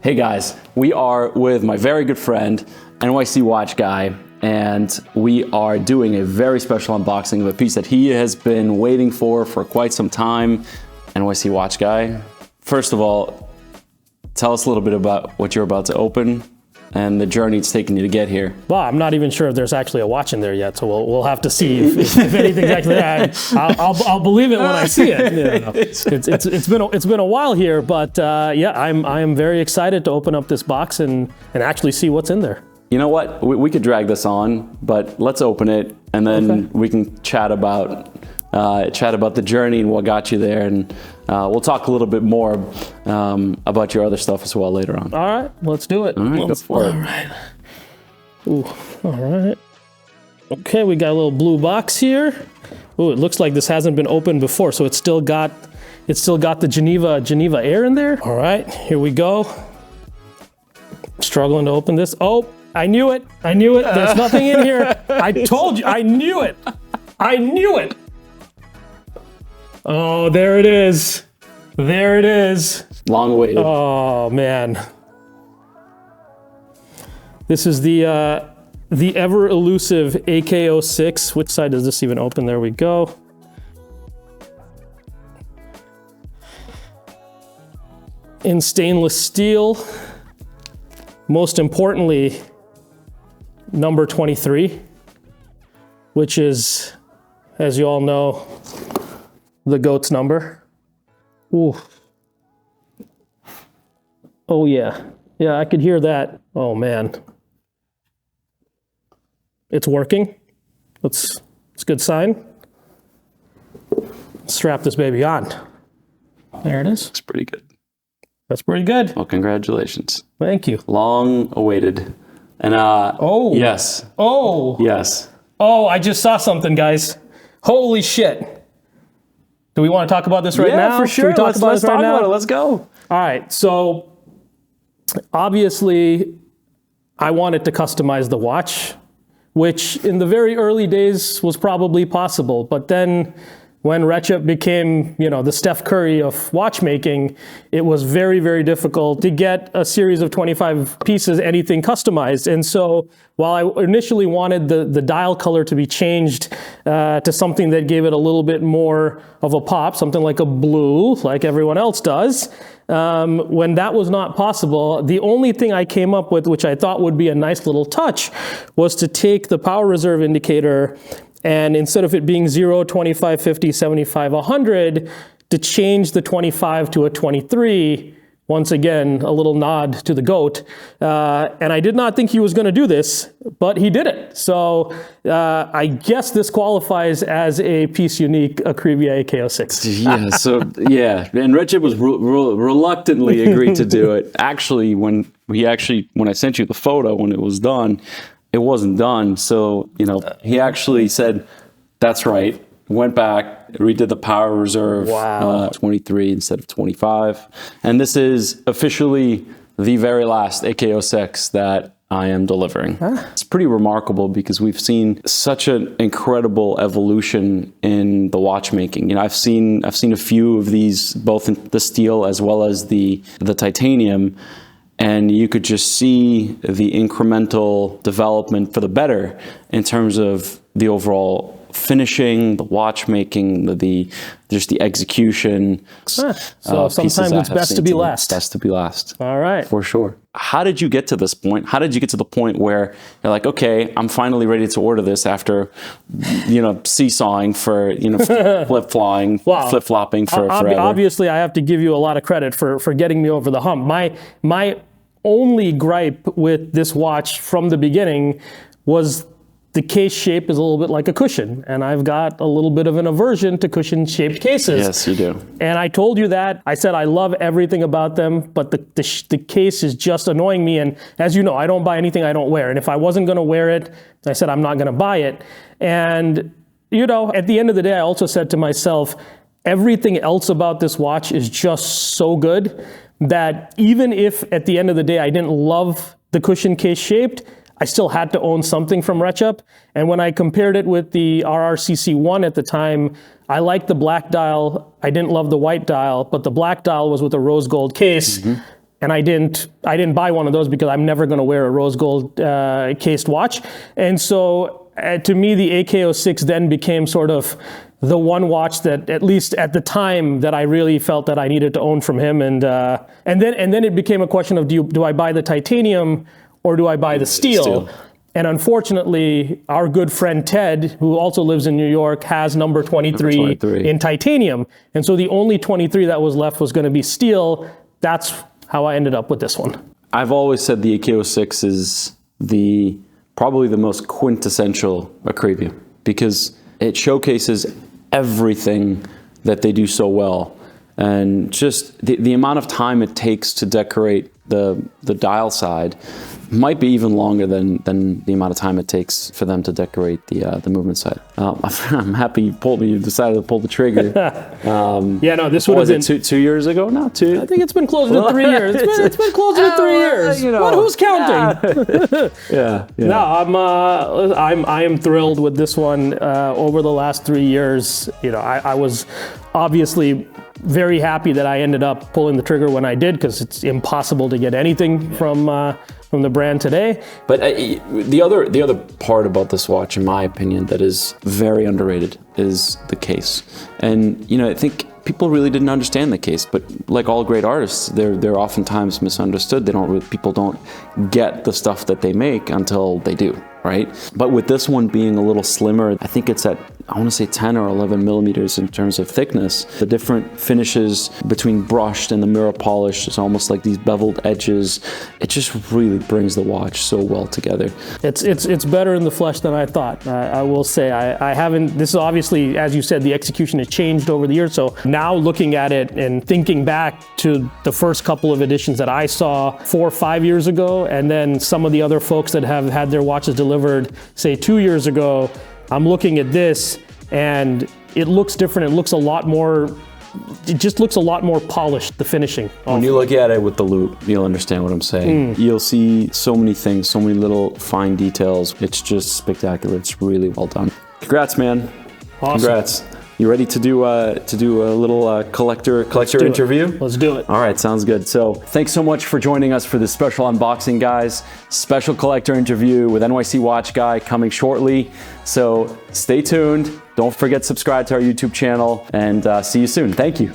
Hey guys, we are with my very good friend, NYC Watch Guy, and we are doing a very special unboxing of a piece that he has been waiting for quite some time. NYC Watch Guy, first of all, tell us a little bit about what you're about to open and the journey it's taken you to get here. Well, I'm not even sure if there's actually a watch in there yet, so we'll have to see if anything's actually there. I'll believe it when I see it. You know, it's been a while here, but yeah, I'm very excited to open up this box and actually see what's in there. You know what? We could drag this on, but let's open it and then we can chat about the journey and what got you there, and we'll talk a little bit more about your other stuff as well later on. All right, let's do it. All right, go for it. All right. Ooh, all right. Okay, we got a little blue box here. Ooh, it looks like this hasn't been opened before, so it's still got the Geneva air in there. All right, here we go. Struggling to open this. Oh, I knew it. I knew it. There's nothing in here. I told you. I knew it. I knew it. Oh, there it is. There it is. Long awaited. Oh, man. This is the ever elusive AK-06. Which side does this even open? There we go. In stainless steel. Most importantly, number 23, which is, as you all know, the GOAT's number. Ooh. Oh yeah. Yeah, I could hear that. Oh man. It's working. It's a good sign. Strap this baby on. There it is. Looks pretty good. That's pretty good. Well, congratulations. Thank you. Long awaited. And oh. Yes. Oh. Yes. Oh, I just saw something, guys. Holy shit. Do we want to talk about this right now? Yeah, for sure. Let's talk about it. Let's go. All right. So obviously I wanted to customize the watch, which in the very early days was probably possible. But then when Rexhep became, you know, the Steph Curry of watchmaking, it was very, very difficult to get a series of 25 pieces, anything customized. And so while I initially wanted the dial color to be changed to something that gave it a little bit more of a pop, something like a blue, like everyone else does, when that was not possible, the only thing I came up with, which I thought would be a nice little touch, was to take the power reserve indicator and instead of it being 0, 25, 50, 75, 100, to change the 25 to a 23, once again, a little nod to the GOAT. And I did not think he was going to do this, but he did it. So I guess this qualifies as a piece unique Akrivia AK-06. Yeah, so yeah, and Rexhep was reluctantly agreed to do it. Actually, when I sent you the photo, when it was done, it wasn't done. So, you know, he actually said, that's right. Went back, redid the power reserve, 23 instead of 25. And this is officially the very last AK-06 that I am delivering. It's pretty remarkable because we've seen such an incredible evolution in the watchmaking. You know, I've seen a few of these, both in the steel as well as the titanium, and you could just see the incremental development for the better in terms of the overall finishing, the watchmaking, just the execution. So sometimes it's best to be last. Best to be last. All right. For sure. How did you get to this point? How did you get to the point where you're like, okay, I'm finally ready to order this after, you know, seesawing for, you know, flip-flopping for forever? Obviously, I have to give you a lot of credit for getting me over the hump. My only gripe with this watch from the beginning was the case shape is a little bit like a cushion, and I've got a little bit of an aversion to cushion-shaped cases. Yes, you do. And I told you that. I said I love everything about them, but the case is just annoying me. And as you know, I don't buy anything I don't wear. And if I wasn't going to wear it, I said I'm not going to buy it. And, you know, at the end of the day, I also said to myself, everything else about this watch is just so good that even if at the end of the day I didn't love the cushion case shaped, I still had to own something from Rexhep. And when I compared it with the RRCC1 at the time, I liked the black dial. I didn't love the white dial, but the black dial was with a rose gold case. Mm-hmm. and I didn't buy one of those because I'm never going to wear a rose gold cased watch. And so to me, the AK-06 then became sort of the one watch that, at least at the time, that I really felt that I needed to own from him. And then it became a question of, do I buy the titanium or do I buy the steel? And unfortunately, our good friend Ted, who also lives in New York, has number 23 in titanium. And so the only 23 that was left was going to be steel. That's how I ended up with this one. I've always said the AK-06 is probably the most quintessential Akrivia, because it showcases everything that they do so well. And just the amount of time it takes to decorate the dial side might be even longer than the amount of time it takes for them to decorate the movement side. I'm happy you decided to pull the trigger. Yeah, no, this would have been 2 years ago now. I think it's been closer to 3 years. It's been closer to 3 years. But who's counting? Yeah. No, I am thrilled with this one. Over the last 3 years, I was obviously very happy that I ended up pulling the trigger when I did, because it's impossible to get anything from the brand today. But the other part about this watch, in my opinion, that is very underrated is the case. And I think people really didn't understand the case, but like all great artists, they're oftentimes misunderstood. People don't get the stuff that they make until they do, right? But with this one being a little slimmer, I think it's at, I want to say 10 or 11 millimeters in terms of thickness. The different finishes between brushed and the mirror polish, it's almost like these beveled edges. It just really brings the watch so well together. It's better in the flesh than I thought. I will say, I haven't, this is obviously, as you said, the execution has changed over the years. So now looking at it and thinking back to the first couple of editions that I saw 4 or 5 years ago, and then some of the other folks that have had their watches delivered, say 2 years ago, I'm looking at this and it looks different. It looks a lot more, it just looks a lot more polished, the finishing. When you look at it with the loop, you'll understand what I'm saying. You'll see so many things, so many little fine details. It's just spectacular. It's really well done. Congrats, man. Awesome. Congrats. You ready to do a little collector interview? Let's do it. All right, sounds good. So thanks so much for joining us for this special unboxing, guys. Special collector interview with NYC Watch Guy coming shortly. So stay tuned. Don't forget to subscribe to our YouTube channel, and see you soon. Thank you.